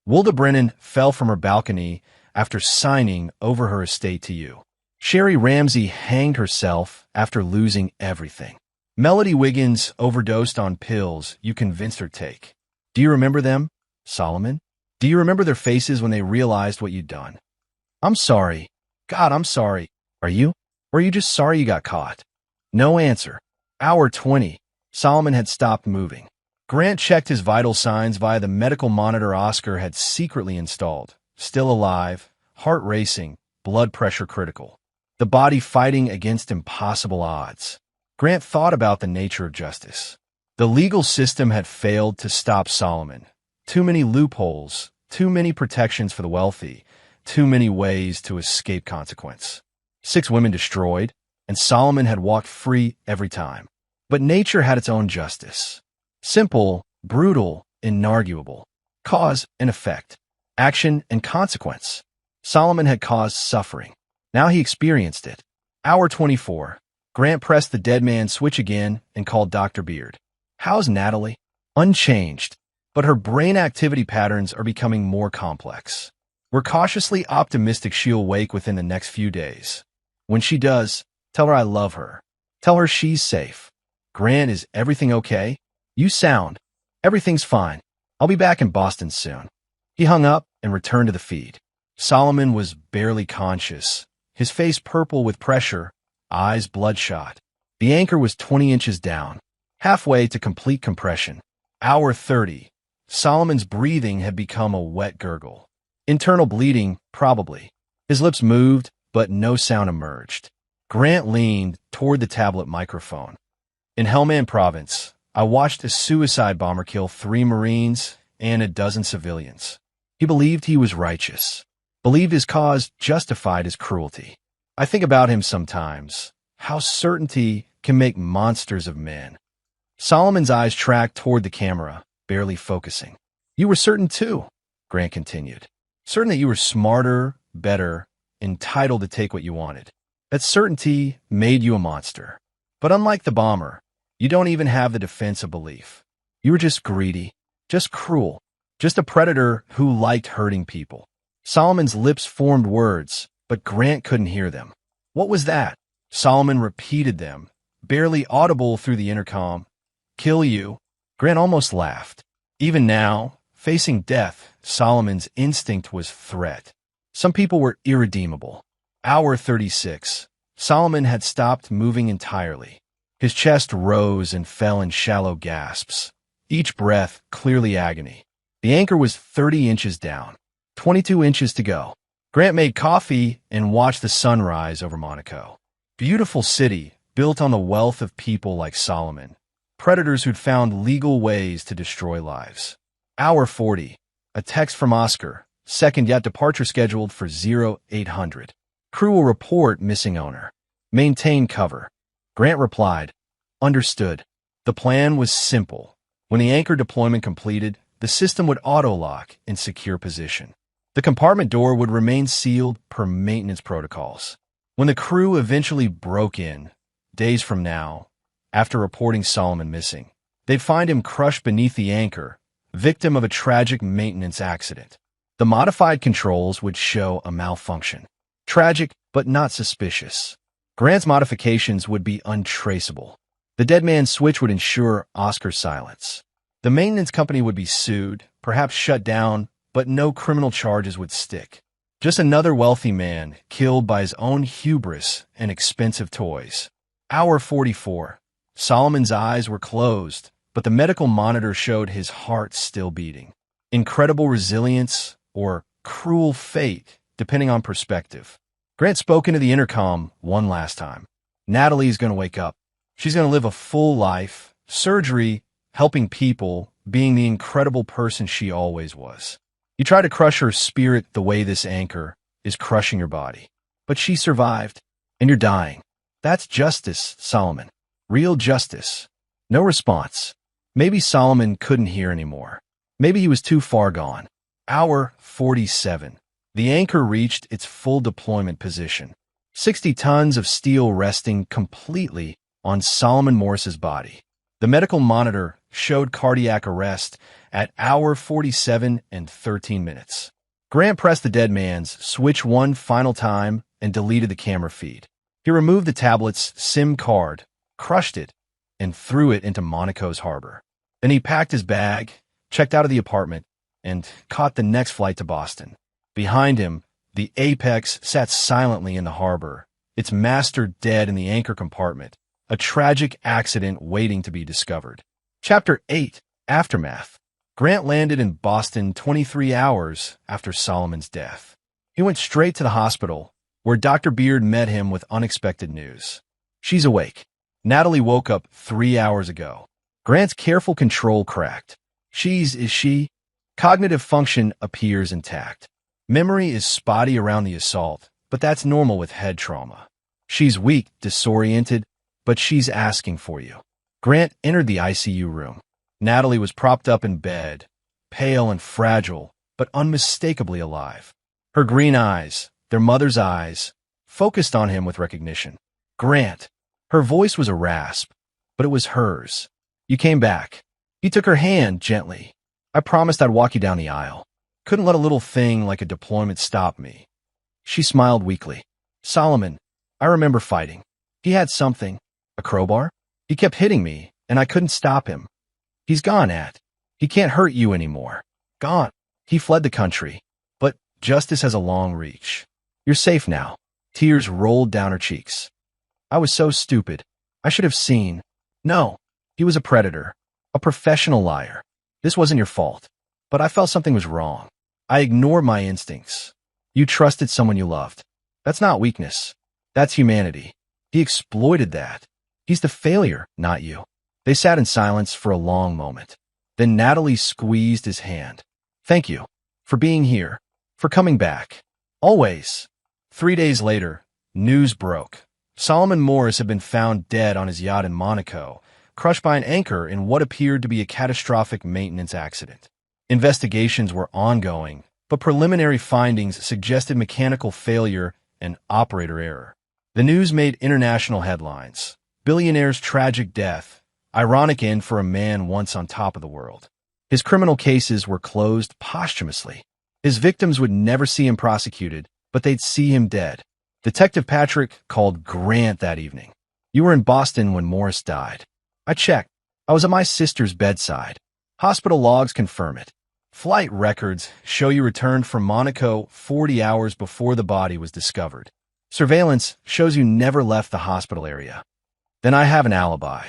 Wilda Brennan fell from her balcony after signing over her estate to you. Sherry Ramsey hanged herself after losing everything. Melody Wiggins overdosed on pills you convinced her to take. Do you remember them, Solomon? Do you remember their faces when they realized what you'd done? I'm sorry. God, I'm sorry. Are you? Or are you just sorry you got caught? No answer. Hour 20. Solomon had stopped moving. Grant checked his vital signs via the medical monitor Oscar had secretly installed. Still alive, heart racing, blood pressure critical. The body fighting against impossible odds. Grant thought about the nature of justice. The legal system had failed to stop Solomon. Too many loopholes, too many protections for the wealthy, too many ways to escape consequence. 6 women destroyed, and Solomon had walked free every time. But nature had its own justice. Simple, brutal, inarguable. Cause and effect. Action and consequence. Solomon had caused suffering. Now he experienced it. Hour 24. Grant pressed the dead man's switch again and called Dr. Beard. How's Natalie? Unchanged, but her brain activity patterns are becoming more complex. We're cautiously optimistic she'll wake within the next few days. When she does, tell her I love her. Tell her she's safe. Grant, is everything okay? You sound. Everything's fine. I'll be back in Boston soon. He hung up and returned to the feed. Solomon was barely conscious, his face purple with pressure, eyes bloodshot. The anchor was 20 inches down, halfway to complete compression. Hour 30. Solomon's breathing had become a wet gurgle. Internal bleeding, probably. His lips moved, but no sound emerged. Grant leaned toward the tablet microphone. In Helmand Province, I watched a suicide bomber kill 3 Marines and a dozen civilians. He believed he was righteous, believed his cause justified his cruelty. I think about him sometimes, how certainty can make monsters of men. Solomon's eyes tracked toward the camera, barely focusing. You were certain too, Grant continued. Certain that you were smarter, better, entitled to take what you wanted. That certainty made you a monster. But unlike the bomber, you don't even have the defense of belief. You were just greedy, just cruel, just a predator who liked hurting people. Solomon's lips formed words, but Grant couldn't hear them. What was that? Solomon repeated them, barely audible through the intercom. Kill you. Grant almost laughed. Even now, facing death, Solomon's instinct was threat. Some people were irredeemable. Hour 36. Solomon had stopped moving entirely. His chest rose and fell in shallow gasps, each breath clearly agony. The anchor was 30 inches down, 22 inches to go. Grant made coffee and watched the sunrise over Monaco. Beautiful city, built on the wealth of people like Solomon, predators who'd found legal ways to destroy lives. Hour 40. A text from Oscar, second yet departure scheduled for 0800. Crew will report missing owner. Maintain cover. Grant replied, understood. The plan was simple. When the anchor deployment completed, the system would auto-lock in secure position. The compartment door would remain sealed per maintenance protocols. When the crew eventually broke in, days from now, after reporting Solomon missing, they'd find him crushed beneath the anchor, victim of a tragic maintenance accident. The modified controls would show a malfunction. Tragic, but not suspicious. Grant's modifications would be untraceable. The dead man's switch would ensure Oscar's silence. The maintenance company would be sued, perhaps shut down, but no criminal charges would stick. Just another wealthy man killed by his own hubris and expensive toys. Hour 44. Solomon's eyes were closed, but the medical monitor showed his heart still beating. Incredible resilience or cruel fate, depending on perspective. Grant spoke into the intercom one last time. Natalie's going to wake up. She's going to live a full life, surgery, helping people, being the incredible person she always was. You try to crush her spirit the way this anchor is crushing your body. But she survived, and you're dying. That's justice, Solomon. Real justice. No response. Maybe Solomon couldn't hear anymore. Maybe he was too far gone. Hour 47. The anchor reached its full deployment position. 60 tons of steel resting completely on Solomon Morris's body. The medical monitor showed cardiac arrest at hour 47 and 13 minutes. Grant pressed the dead man's switch one final time and deleted the camera feed. He removed the tablet's SIM card, crushed it, and threw it into Monaco's harbor. Then he packed his bag, checked out of the apartment, and caught the next flight to Boston. Behind him, the Apex sat silently in the harbor, its master dead in the anchor compartment, a tragic accident waiting to be discovered. Chapter 8. Aftermath. Grant landed in Boston 23 hours after Solomon's death. He went straight to the hospital, where Dr. Beard met him with unexpected news. She's awake. Natalie woke up 3 hours ago. Grant's careful control cracked. Is she? Cognitive function appears intact. Memory is spotty around the assault, but that's normal with head trauma. She's weak, disoriented, but she's asking for you. Grant entered the ICU room. Natalie was propped up in bed, pale and fragile, but unmistakably alive. Her green eyes, their mother's eyes, focused on him with recognition. Grant. Her voice was a rasp, but it was hers. You came back. He took her hand gently. I promised I'd walk you down the aisle. Couldn't let a little thing like a deployment stop me. She smiled weakly. Solomon, I remember fighting. He had something. A crowbar? He kept hitting me, and I couldn't stop him. He's gone, Nat. He can't hurt you anymore. Gone. He fled the country. But justice has a long reach. You're safe now. Tears rolled down her cheeks. I was so stupid. I should have seen. No. He was a predator. A professional liar. This wasn't your fault. But I felt something was wrong. I ignored my instincts. You trusted someone you loved. That's not weakness. That's humanity. He exploited that. He's the failure, not you. They sat in silence for a long moment. Then Natalie squeezed his hand. Thank you. For being here. For coming back. Always. 3 days later, news broke. Solomon Morris had been found dead on his yacht in Monaco, crushed by an anchor in what appeared to be a catastrophic maintenance accident. Investigations were ongoing, but preliminary findings suggested mechanical failure and operator error. The news made international headlines. Billionaire's tragic death, ironic end for a man once on top of the world. His criminal cases were closed posthumously. His victims would never see him prosecuted, but they'd see him dead. Detective Patrick called Grant that evening. You were in Boston when Morris died. I checked. I was at my sister's bedside. Hospital logs confirm it. Flight records show you returned from Monaco 40 hours before the body was discovered. Surveillance shows you never left the hospital area. Then I have an alibi.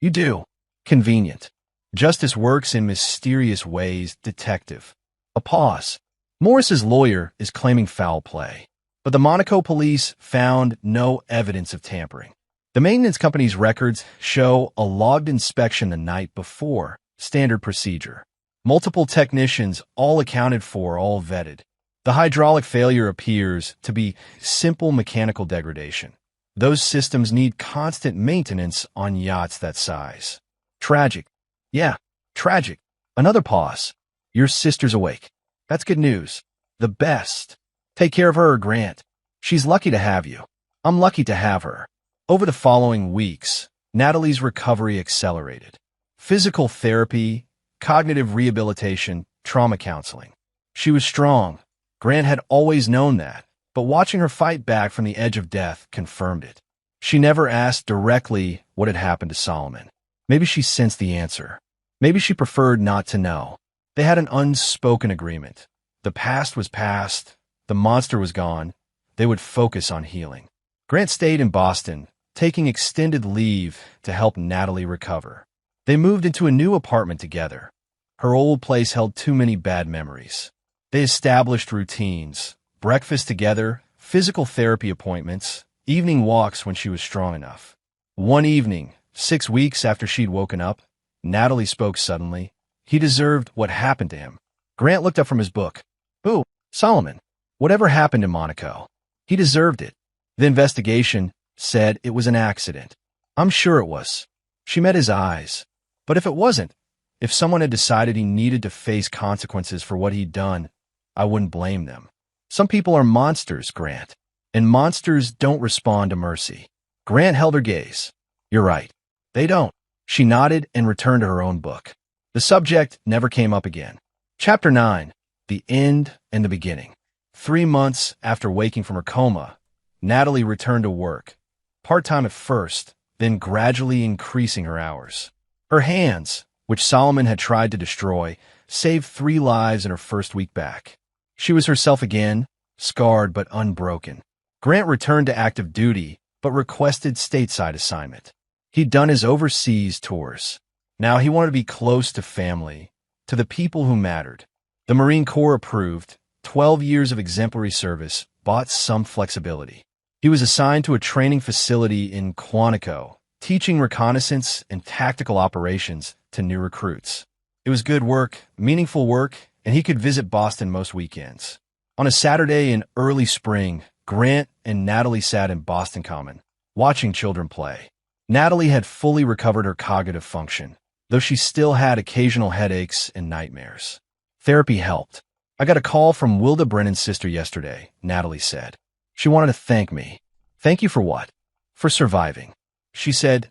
You do. Convenient. Justice works in mysterious ways, detective. A pause. Morris's lawyer is claiming foul play, but the Monaco police found no evidence of tampering. The maintenance company's records show a logged inspection the night before, standard procedure. Multiple technicians, all accounted for, all vetted. The hydraulic failure appears to be simple mechanical degradation. Those systems need constant maintenance on yachts that size. Tragic. Yeah, tragic. Another pause. Your sister's awake. That's good news. The best. Take care of her, Grant. She's lucky to have you. I'm lucky to have her. Over the following weeks, Natalie's recovery accelerated. Physical therapy, cognitive rehabilitation, trauma counseling. She was strong. Grant had always known that, but watching her fight back from the edge of death confirmed it. She never asked directly what had happened to Solomon. Maybe she sensed the answer. Maybe she preferred not to know. They had an unspoken agreement. The past was past. The monster was gone. They would focus on healing. Grant stayed in Boston, taking extended leave to help Natalie recover. They moved into a new apartment together. Her old place held too many bad memories. They established routines, breakfast together, physical therapy appointments, evening walks when she was strong enough. One evening, 6 weeks after she'd woken up, Natalie spoke suddenly. He deserved what happened to him. Grant looked up from his book. Ooh, Solomon. Whatever happened to Monaco? He deserved it. The investigation said it was an accident. I'm sure it was. She met his eyes. But if it wasn't, if someone had decided he needed to face consequences for what he'd done, I wouldn't blame them. Some people are monsters, Grant, and monsters don't respond to mercy. Grant held her gaze. You're right. They don't. She nodded and returned to her own book. The subject never came up again. Chapter 9. The End and the Beginning. 3 months after waking from her coma, Natalie returned to work, part-time at first, then gradually increasing her hours. Her hands, which Solomon had tried to destroy, saved 3 lives in her first week back. She was herself again, scarred but unbroken. Grant returned to active duty, but requested stateside assignment. He'd done his overseas tours. Now he wanted to be close to family, to the people who mattered. The Marine Corps approved. 12 years of exemplary service bought some flexibility. He was assigned to a training facility in Quantico, teaching reconnaissance and tactical operations to new recruits. It was good work, meaningful work, and he could visit Boston most weekends. On a Saturday in early spring, Grant and Natalie sat in Boston Common, watching children play. Natalie had fully recovered her cognitive function, though she still had occasional headaches and nightmares. Therapy helped. I got a call from Wilda Brennan's sister yesterday, Natalie said. She wanted to thank me. Thank you for what? For surviving. She said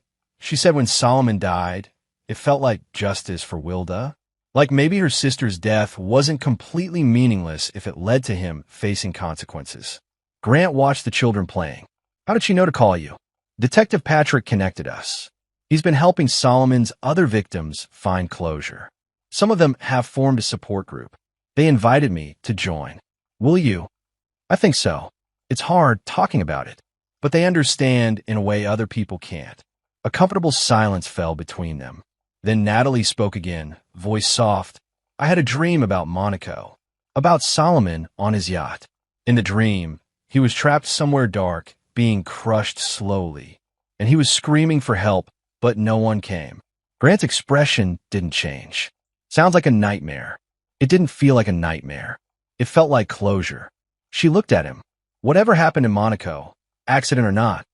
when Solomon died, it felt like justice for Wilda. Like maybe her sister's death wasn't completely meaningless if it led to him facing consequences. Grant watched the children playing. How did she know to call you? Detective Patrick connected us. He's been helping Solomon's other victims find closure. Some of them have formed a support group. They invited me to join. Will you? I think so. It's hard talking about it, but they understand in a way other people can't. A comfortable silence fell between them. Then Natalie spoke again, voice soft. I had a dream about Monaco, about Solomon on his yacht. In the dream, he was trapped somewhere dark, being crushed slowly, and he was screaming for help, but no one came. Grant's expression didn't change. Sounds like a nightmare. It didn't feel like a nightmare. It felt like closure. She looked at him. Whatever happened in Monaco, accident or not,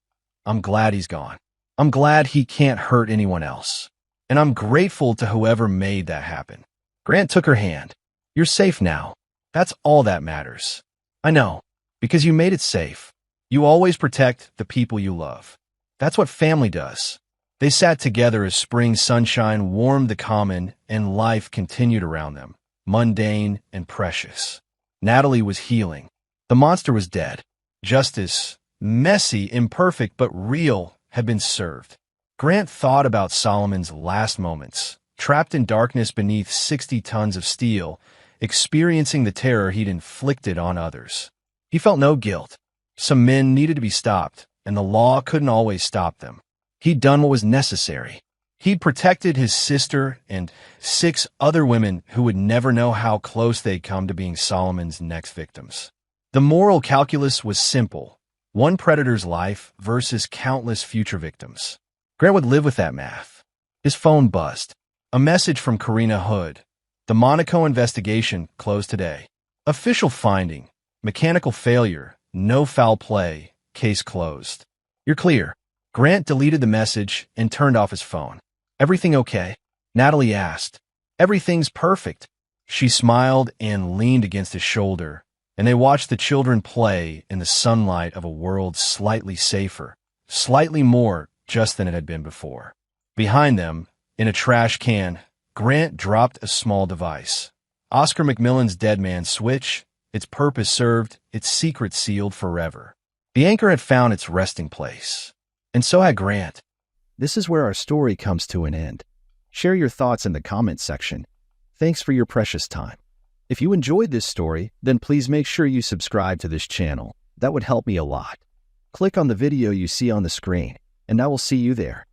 I'm glad he's gone. I'm glad he can't hurt anyone else. And I'm grateful to whoever made that happen. Grant took her hand. You're safe now. That's all that matters. I know, because you made it safe. You always protect the people you love. That's what family does. They sat together as spring sunshine warmed the common and life continued around them, mundane and precious. Natalie was healing. The monster was dead. Justice, messy, imperfect, but real, had been served. Grant thought about Solomon's last moments, trapped in darkness beneath 60 tons of steel, experiencing the terror he'd inflicted on others. He felt no guilt. Some men needed to be stopped, and the law couldn't always stop them. He'd done what was necessary. He'd protected his sister and 6 other women who would never know how close they'd come to being Solomon's next victims. The moral calculus was simple. One predator's life versus countless future victims. Grant would live with that math. His phone buzzed. A message from Karina Hood. The Monaco investigation closed today. Official finding. Mechanical failure. No foul play. Case closed. You're clear. Grant deleted the message and turned off his phone. Everything okay? Natalie asked. Everything's perfect. She smiled and leaned against his shoulder, and they watched the children play in the sunlight of a world slightly safer, slightly more just than it had been before. Behind them, in a trash can, Grant dropped a small device. Oscar McMillan's Dead Man Switch, its purpose served, its secret sealed forever. The anchor had found its resting place. And so had Grant.
This is where our story comes to an end. Share your thoughts in the comments section. Thanks for your precious time. If you enjoyed this story, then please make sure you subscribe to this channel. That would help me a lot. Click on the video you see on the screen, and I will see you there.